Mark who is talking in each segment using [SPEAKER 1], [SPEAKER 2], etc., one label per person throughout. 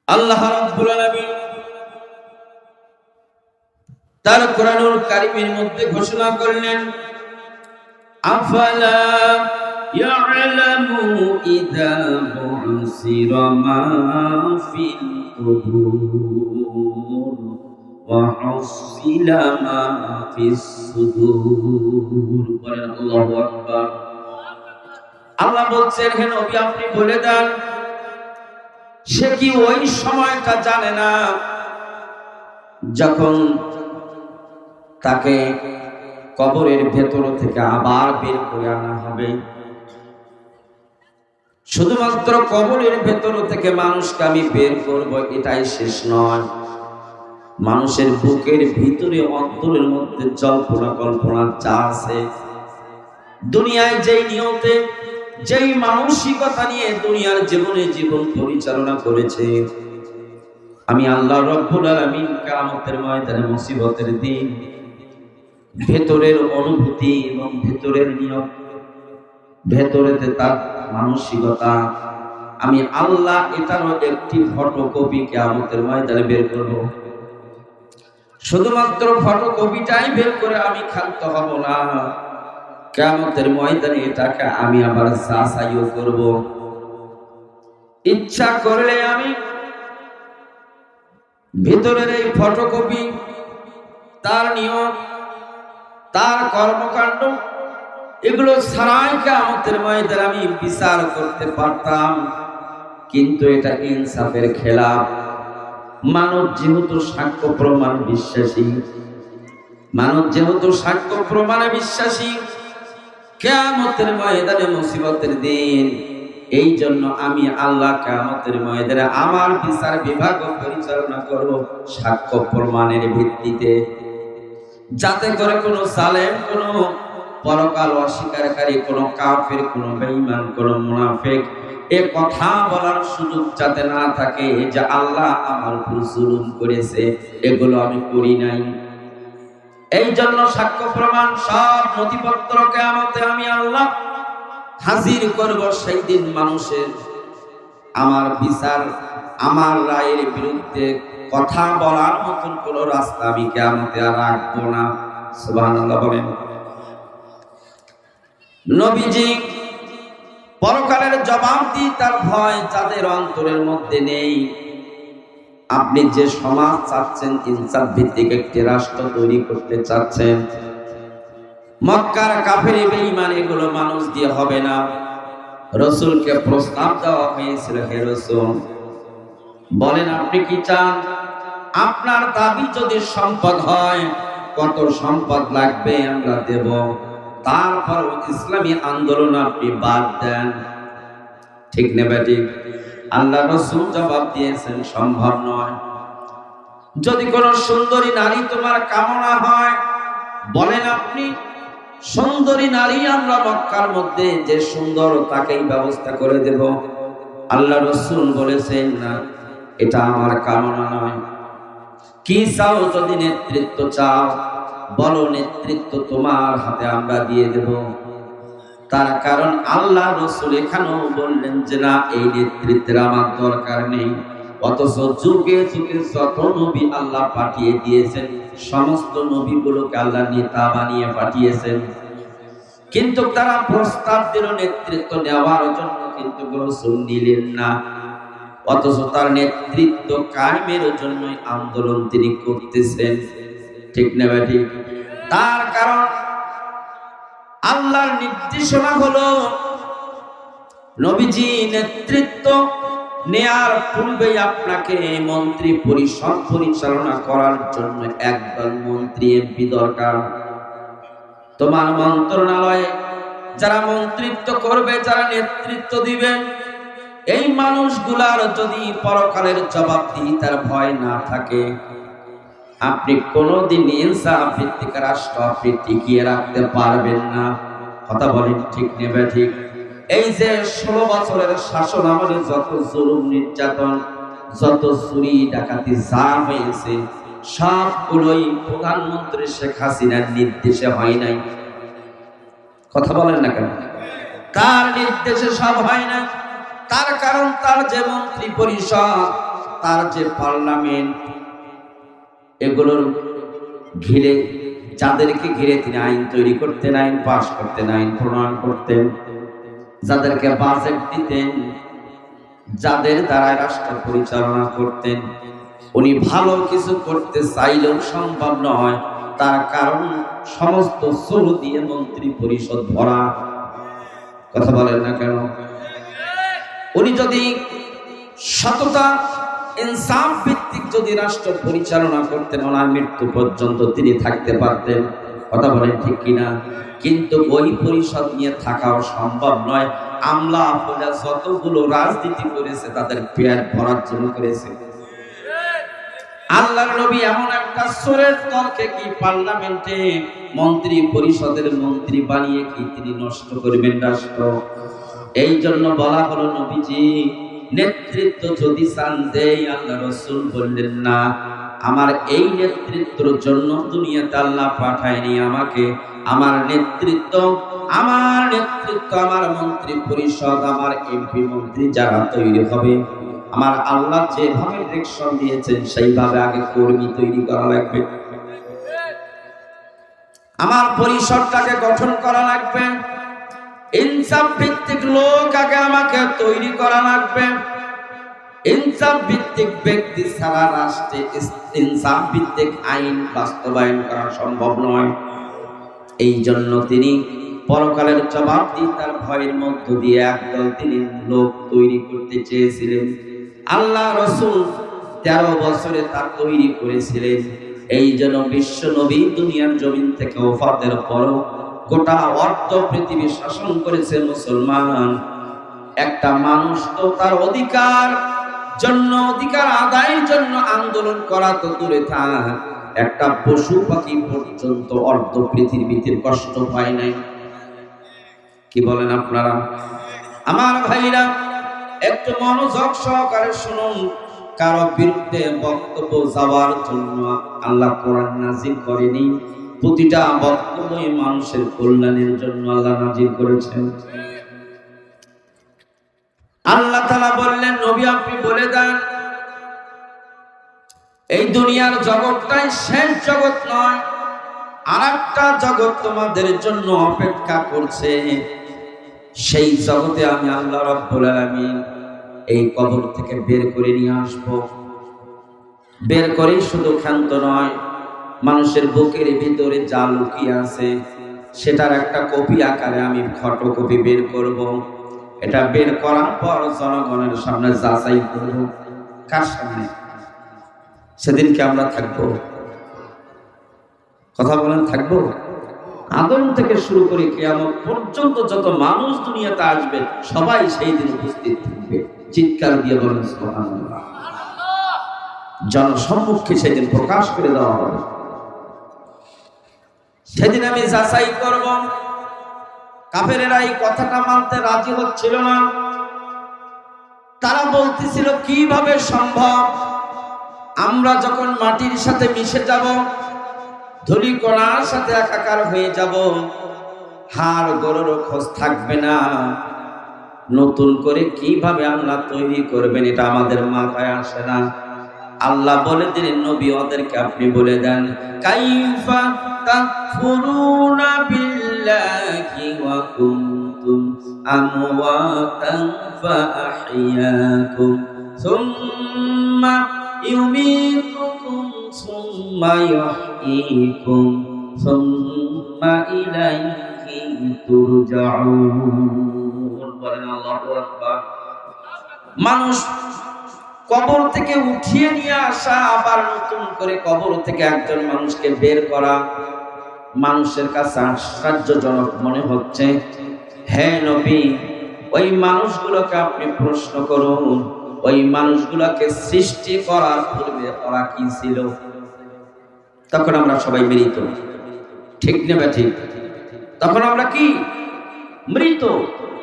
[SPEAKER 1] আল্লাহ রাব্বুল আলামিন তার কোরআনুল কারীমের মধ্যে ঘোষণা করলেন, আফালা ইয়ালামু ইযা বুসিরা মা ফিল কুবুর ওয়া হুসিলা মা ফিস সুদুর। বলেন আল্লাহু আকবার। আল্লাহ বলছেন, হে নবী আপনি বলে দেন, সে কি ওই সময়টা জানে না যখন তাকে কবরের ভেতর থেকে আবার বের করে আনা হবে? শুধুমাত্র কবরের ভেতর থেকে মানুষকে আমি বের করব এটাই শেষ নয়, মানুষের বুকের ভিতরে অন্তরের মধ্যে জল্পনা কল্পনা যা আছে, দুনিয়ায় যেই নিয়তে যেই মানসিকতা নিয়ে দুনিয়ার জীবন পরিচালনা করেছে, আমি আল্লাহ রাব্বুল আলামিন কিয়ামতের ময়দানে মুসিবতের দিন ভেতরের অনুভূতি এবং ভেতরের নিয়ত, ভেতরেতে তার মানসিকতা, আমি আল্লাহ এটারও একটি ফটোকপি কিয়ামতের ময়দানে বের করব। শুধুমাত্র ফটোকপিটাই বের করে আমি ক্ষান্ত হব না, কিয়ামতের ময়দানে এটাকে আমি আবার যাচাইও করব। ইচ্ছা করলে আমি ভিতরের এই ফটোকপি, তার নিয়ম, তার কর্মকাণ্ড, এগুলো ছাড়াই কিয়ামতের ময়দানে আমি বিচার করতে পারতাম, কিন্তু এটা ইনসাফের খেলাফ। মানব যেহেতু সাক্ষ্য প্রমাণ বিশ্বাসী, মানব যেহেতু সাক্ষ্য প্রমাণে বিশ্বাসী, কিয়ামতের ময়দানে মুসিবতের দিন, এই জন্য আমি আল্লাহ কিয়ামতের ময়দানে আমার বিচার বিভাগ পরিচালনা করব সাক্ষ্য প্রমাণের ভিত্তিতে, যাতে করে কোনো জালেম, কোনো পরকাল অস্বীকারী, কোনো কাফের, কোনো বেঈমান, কোনো মুনাফিক এ কথা বলার সুযোগ যাতে না থাকে যে আল্লাহ আমার উপর জুলুম করেছে, এগুলো আমি করি নাই। এই জন্য সাক্ষ্য প্রমাণ সব নথিপত্র কিয়ামতে আমি আল্লাহ হাজির করব। সেই দিন মানুষের আমার বিচার, আমার রায়ের বিরুদ্ধে কথা বলার মতন কোন রাস্তা আমি কিয়ামতে আর রাখবো না। সুবহানাল্লাহ বলেন। নবীজি পরকালের জবাবদিহিতার ভয় যাদের অন্তরের মধ্যে নেই, আপনি যে সমাজ চাচ্ছেন, ইনসাফ ভিত্তিক একটি রাষ্ট্র তৈরি করতে চাচ্ছেন, মক্কার কাফের বেঈমান এগুলো মানুষ দিয়ে হবে না। রাসূলকে প্রস্তাব দেওয়া হয়েছিল, হে রাসূল বলেন আপনি কি চান? আপনার দাবি যদি সম্পদ হয়, কত সম্পদ লাগবে আমরা দেব, তারপর ইসলামী আন্দোলন আপনি বাদ দেন। ঠিক না বেঠিক? আল্লাহ রাসূল জবাব দিয়েছেন, সম্ভব নয়। যদি কোন সুন্দরী নারী তোমার কামনা হয়, বলেন আপনি সুন্দরী নারী আমরা মক্কার মধ্যে যে সুন্দর তাকেই ব্যবস্থা করে দেব। আল্লাহ রাসূল বলেছেন, না, এটা আমার কামনা নয়। কি চাও? যদি নেতৃত্ব চাও বলো, নেতৃত্ব তোমার হাতে আমরা দিয়ে দেব। তার কারণ আল্লাহ রাসূল এখানেও বললেন যে না, এই নেতৃত্বের আমার দরকার নেই। অথচ যুগে যুগে যত নবী আল্লাহ পাঠিয়ে দিয়েছেন, সমস্ত নবীগুলোকে আল্লাহ নেতা বানিয়ে পাঠিয়েছেন, কিন্তু তারা প্রস্তাব দিল নেতৃত্ব নেওয়ার জন্য, কিন্তু রাসূল নিলেন না। অথচ তার নেতৃত্ব কায়েমের জন্যই আন্দোলন তিনি করতেছেন। ঠিক না বেঠিক? তার কারণ আল্লাহর নির্দেশনা হলো, নবীজি নেতৃত্ব নেয়ার পূর্বেই আপনাকে মন্ত্রী পরিষদ পরিচালনা করার জন্য একদল মন্ত্রী এমপি দরকার। তোমার মন্ত্রণালয়ে যারা মন্ত্রিত্ব করবে, যারা নেতৃত্ব দিবেন, এই মানুষগুলার যদি পরকালের জবাবদিহিতার ভয় না থাকে, আপনি কোনদিন ইনসাফ ভিত্তিক রাষ্ট্র আপনি টিকিয়ে রাখতে পারবেন না। কথা বলেন ঠিক নেবে ঠিক? এই যে 16 বছরের শাসন আমলে যত জুলুম নির্যাতন, যত চুরি ডাকাতি যা হয়েছে, সবগুলোই প্রধানমন্ত্রী শেখ হাসিনার নির্দেশে হয় নাই। কথা বলেন না কেন? তার নির্দেশে সব হয় না। তার কারণ তার যে মন্ত্রী পরিষদ, তার যে পার্লামেন্ট, এগুলোর ঘিরে যাদেরকে ঘিরে তিনি আইন তৈরি করতেন, আইন পাশ করতেন, আইন প্রণয়ন করতেন, যাদেরকে বাজেট দিতেন, যাদের দ্বারা রাষ্ট্র পরিচালনা করতেন, উনি ভালো কিছু করতে চাইলেও সম্ভব নয়। তার কারণ সমস্ত চোর দিয়ে মন্ত্রী পরিষদ ভরা। কথা বলেন না কেন? উনি যদি সততা ইনসাফ ভিত্তিক যদি রাষ্ট্র পরিচালনা করতেন, ওনার মৃত্যু পর্যন্ত তিনি থাকতে পারতেন। কথা বলেন ঠিক কিনা? কিন্তু ওই পরিষদ নিয়ে থাকাও সম্ভব নয়। আমলা আপলা যতগুলো রাজনীতি করেছে তাদের পেট ভরার জন্য করেছে। আল্লাহর নবী এমন একটা চোরের দলকে কি পার্লামেন্টে মন্ত্রী পরিষদের মন্ত্রী বানিয়ে কি তিনি নষ্ট করবেন রাষ্ট্র? এই জন্য বলা হলো, নবীজি নেতৃত্ব যদি চান দেই, আল্লাহ রাসূল বললেন না, আমার এই নেতৃত্বের জন্য দুনিয়াতে আল্লাহ পাঠায়নি আমাকে। আমার নেতৃত্ব আমার মন্ত্রী পরিষদ, আমার এমপি মন্ত্রী যারা তৈরি হবে, আমার আল্লাহ যেভাবে ডিরেকশন দিয়েছেন সেইভাবে আগে কর্মী তৈরি করা লাগবে। আমার পরিষদটাকে গঠন করা লাগবে, ইনসাফ ভিত্তিক লোক আগে আমাকে তৈরি করা লাগবে। ইনসাফ ভিত্তিক ব্যক্তি ছাড়া রাষ্ট্রে ইনসাফ ভিত্তিক আইন বাস্তবায়ন করা সম্ভব নয়। এই জন্য তিনি পরকালের জবাবদিহিতার ভয়ের মধ্য দিয়ে একদল তিনি লোক তৈরি করতে চেয়েছিলেন। আল্লাহ রাসূল 13 বছরে তা তৈরি করেছিলেন। এই জন্য বিশ্ব নবী দুনিয়ার জমিন থেকে ওফাতের পর গোটা অর্ধ পৃথিবী শাসন করেছে মুসলমান। একটা মানুষ তো তার অধিকার আদায়ের জন্য আন্দোলন করা তো দূরে থাক, একটা পশু পাখি পর্যন্ত অর্ধ পৃথিবীতে কষ্ট পায় নাই। কি বলেন আপনারা? আমার ভাইরা, একটু মনোযোগ সহকারে শুনুন। কারো বিরুদ্ধে বক্তব্য যাওয়ার জন্য আল্লাহ কোরআন নাযিল করেনি, প্রতিটা বক্তব্যই মানুষের কল্যাণের জন্য আল্লাহ নাযিল করেছেন। আল্লাহ তাআলা বললেন, নবী আপনি বলে দেন, এই দুনিয়ার জগৎটাই শেষ জগৎ নয়, আরেকটা জগৎ তোমাদের জন্য অপেক্ষা করছে। সেই জগতে আমি আল্লাহ রাব্বুল আলামিন এই কবর থেকে বের করে নিয়ে আসব। বের করে শুধু ক্ষান্ত নয়, মানুষের বুকের ভিতরে যা লুকিয়ে আছে সেটার একটা কপি আকারে আমি ফটোকপি বের করব। এটা বের করার পর জনগণের সামনে যাচাই করব। কার সামনে? সেদিনকে আমরা থাকবো। কথা বলেন, থাকবো। আদম থেকে শুরু করে কিয়ামত পর্যন্ত যত মানুষ দুনিয়াতে আসবে সবাই সেই দিন উপস্থিত থাকবে। চিৎকার দিয়ে বলেন সুবহানাল্লাহ। জনসম্মুখে সেদিন প্রকাশ করে দেওয়া হবে। সেদিন আমি যাচাই করব। কাফেরেরা এই কথাটা মানতে রাজি হচ্ছিল না। তারা বলতেছিল, কিভাবে সম্ভব? আমরা যখন মাটির সাথে মিশে যাব, ধুলি কণার সাথে একাকার হয়ে যাব, হাড় গরুর খোঁজ থাকবে না, নতুন করে কিভাবে আল্লাহ তৈরি করবেন এটা আমাদের মাথায় আসে না। আল্লাহ বলে দিলেন, নবী ওদেরকে আপনি বলে দেন, কাইফা তাকফুরুনা বিল্লাহি ওয়া কুনতুম আমওয়াতান ফাআহইয়াকুম সুম্মা ইউমীতুকুম সুম্মা ইউহয়ীকুম সুম্মা ইলাইহি তুরজাউন। বলেন আল্লাহু আকবার। মানুষ কবর থেকে উঠিয়ে নিয়ে আসা, আবার নতুন করে কবর থেকে একজন মানুষকে বের করা মানুষের কাছে আশ্চর্যজনক মনে হচ্ছে। হে নবী, ওই মানুষগুলোকে আপনি প্রশ্ন করুন, ওই মানুষগুলোকে সৃষ্টি করার পূর্বে ওরা কি ছিল? তখন আমরা সবাই মৃত, ঠিক নেবে ঠিক? তখন আমরা কি? মৃত,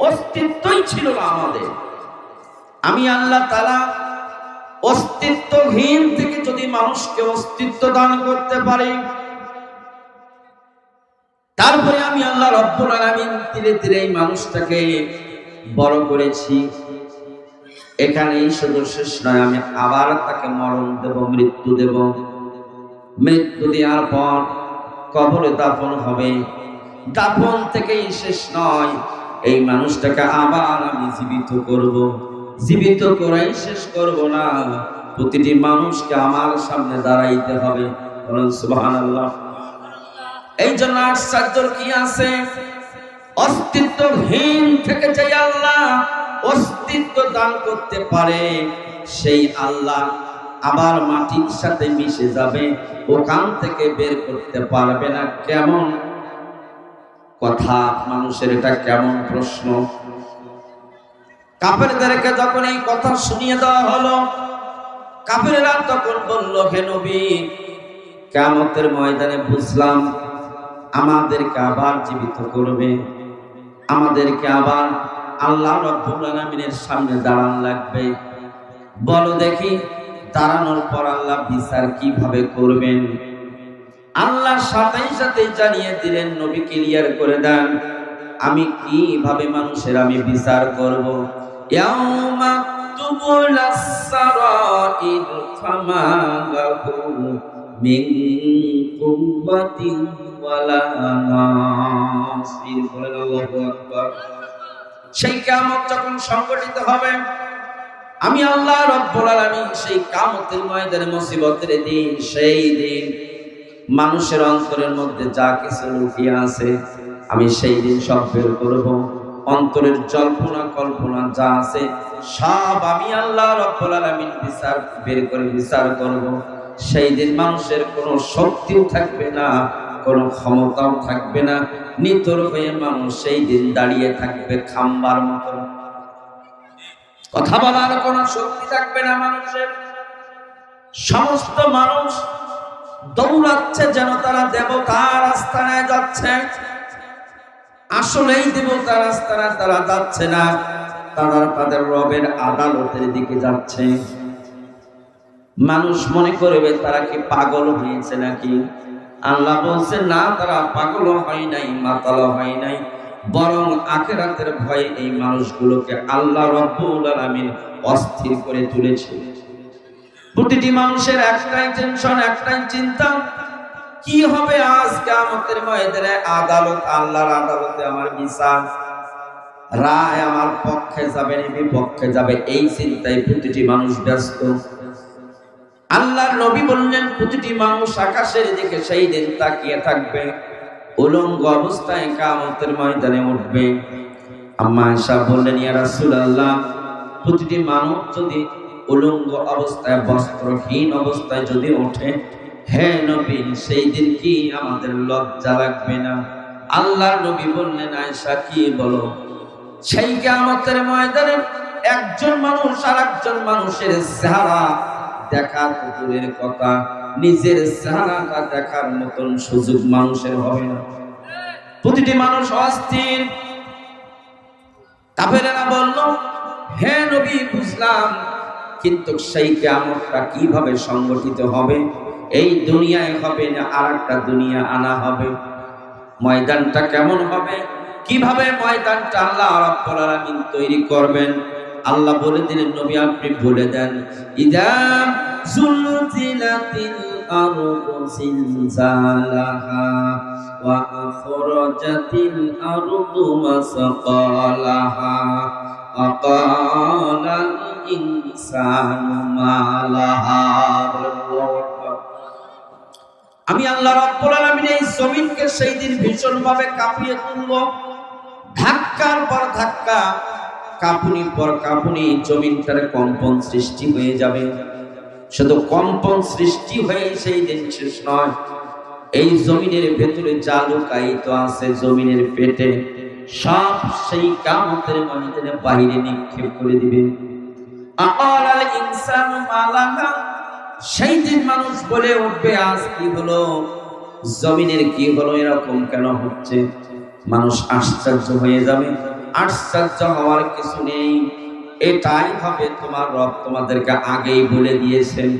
[SPEAKER 1] অস্তিত্বই ছিল না আমাদের। আমি আল্লাহ তাআলা অস্তিত্বহীন থেকে যদি মানুষকে অস্তিত্ব দান করতে পারি, তারপরে আমি আল্লাহ রাব্বুল আলামিন ধীরে ধীরে এই মানুষটাকে বড় করেছি। এখানেই শুধু শেষ নয়, আমি আবার তাকে মরণ দেব, মৃত্যু দেব। মৃত্যু দেওয়ার পর কবরে দাফন হবে। দাফন থেকেই শেষ নয়, এই মানুষটাকে আবার আমি জীবিত করব। জীবিত করেই শেষ করব না, প্রতিটি মানুষকে আমার সামনে দাঁড়াইতে হবে। বলেন সুবহানাল্লাহ। এই জন্য আশ্চর্যের কি আছে? অস্তিত্বহীন থেকে যে আল্লাহ অস্তিত্ব দান করতে পারে, সেই আল্লাহ আবার মাটির সাথে মিশে যাবে, ওখান থেকে বের করতে পারবে না। কেমন কথা মানুষের, এটা কেমন প্রশ্ন? কাফেরদেরকে যখন এই কথা শুনিয়ে দেওয়া হলো, কাফেররা তখন বলল, হে নবী, কিয়ামতের ময়দানে বুঝলাম আমাদেরকে আবার জীবিত করবে, আমাদেরকে আবার আল্লাহ রাব্বুল আলামিনের সামনে দাঁড়ান লাগবে। বলো দেখি, দাঁড়ানোর পর আল্লাহ বিচার কিভাবে করবেন? আল্লাহ সাথে সাথে জানিয়ে দিলেন, নবী ক্লিয়ার করে দেন, আমি কিভাবে মানুষের আমি বিচার করব। ইয়াউমা তুবুলাস সারাইর ফামা লাহু মিন কুওয়াতিন ওয়ালা নাসির। বলেন আল্লাহু আকবার। সেই কিয়ামত যখন সংঘটিত হবে, আমি আল্লাহ রাব্বুল আলামিন সেই কিয়ামতের ময়দানে, মুসিবতের দিন, সেই দিন মানুষের অন্তরের মধ্যে যা কিছু লুকিয়ে আছে আমি সেই দিন সব বের করব। অন্তরের জল্পনা কল্পনা যা আছে সব আমি আল্লাহ রাব্বুল আলামিন বের করে বিচার করব। সেই দিন মানুষের কোনো শক্তিও থাকবে না, কোনো ক্ষমতাও থাকবে না, নিতর হয়ে মানুষ সেই দিন দাঁড়িয়ে থাকবে খাম্বার মতো। কথা বলার কোনো শক্তি থাকবে না মানুষের। সমস্ত মানুষ দৌড়াচ্ছে যেন তারা দেবতার আস্তানায় যাচ্ছে। আসলেই দেবতার আস্তানায় তারা যাচ্ছে না, তারা তাদের রবের আদালতের দিকে যাচ্ছে। মানুষ মনে করবে তারা কি পাগল হয়েছে নাকি? আল্লাহ বলছে না, তারা পাগল হয় নাই, মাতাল হয় নাই, বরং আখিরাতের ভয়ে এই মানুষগুলোকে আল্লাহ রাব্বুল আলামিন অস্থির করে তুলেছে। প্রতিটি মানুষের একটাই টেনশন, একটাই চিন্তা, কি হবে আজ কিয়ামতের ময়দানে? আদালত, আল্লাহর আদালতে আমার বিচার, রায় আমার পক্ষে যাবে না বিপক্ষে যাবে, এই চিন্তায় প্রতিটি মানুষ ব্যস্ত। আল্লাহর নবী বললেন, প্রতিটি মানুষ আকাশের দিকে সেই দিন তাকিয়ে থাকবে, উলঙ্গ অবস্থায় কিয়ামতের ময়দানে উঠবে। আম্মা আয়েশা বললেন, ইয়া রাসূলুল্লাহ, প্রতিটি মানুষ যদি উলঙ্গ অবস্থায়, বস্ত্রহীন অবস্থায় যদি ওঠে, হে নবী, সেই দিন কি আমাদের লজ্জা লাগবে না? আল্লাহর নবী বললেন, আয়েশা কি বলো? সেই কিয়ামতের ময়দানে একজন মানুষ আর একজন মানুষের চেহারা দেখা তো দূরের কথা, নিজের চেহারাটা দেখার মতন সুযোগ মানুষের হবে না। প্রতিটি মানুষ অস্থির। কাফেরেরা বলল, হে নবী, বুঝলাম, কিন্তু সেই কিয়ামতটা কিভাবে সংগঠিত হবে? এই দুনিয়ায় হবে না আরেকটা দুনিয়া আনা হবে? ময়দানটা কেমন হবে? কিভাবে ময়দানটা আল্লাহ রাব্বুল আলামিন তৈরি করবেন? আল্লাহ বলে দিলেন, নবী আপনি বলে দেন, ইদা জুলজিলাতিল আরদু জিলজালাহা ওয়া আখরাজাতিল আরদু মাসকালাহা আকালাল ইনসানু মা লাহা। আমি আল্লাহ রাব্বুল আলামিন এই জমিনকে সেই দিন ভীষণভাবে কাঁপিয়ে তুলব। ধাক্কার পর ধাক্কা, কাঁপুনির পর কাঁপুনি, জমিনটার কম্পন সৃষ্টি হয়ে যাবে। শুধু কম্পন সৃষ্টি হয়ে সেই দিন শেষ নয়, এই জমিনের ভেতরে যা লুকায়িত আছে জমিনের পেটে, সব সেই কিয়ামতের ময়দানে বাহিরে নিক্ষেপ করে দিবে। আকালাল ইনসানু মা লাহা, সেই দিন মানুষ বলে উঠবে, আজ কি হলো, জমিনের কি হলো, এরকম কেন হচ্ছে? মানুষ আশ্চর্য হয়ে যাবে। আশ্চর্য হওয়ার কিছু নেই, এটাই হবে, তোমার রব তোমাদেরকে আগেই বলে দিয়েছেন।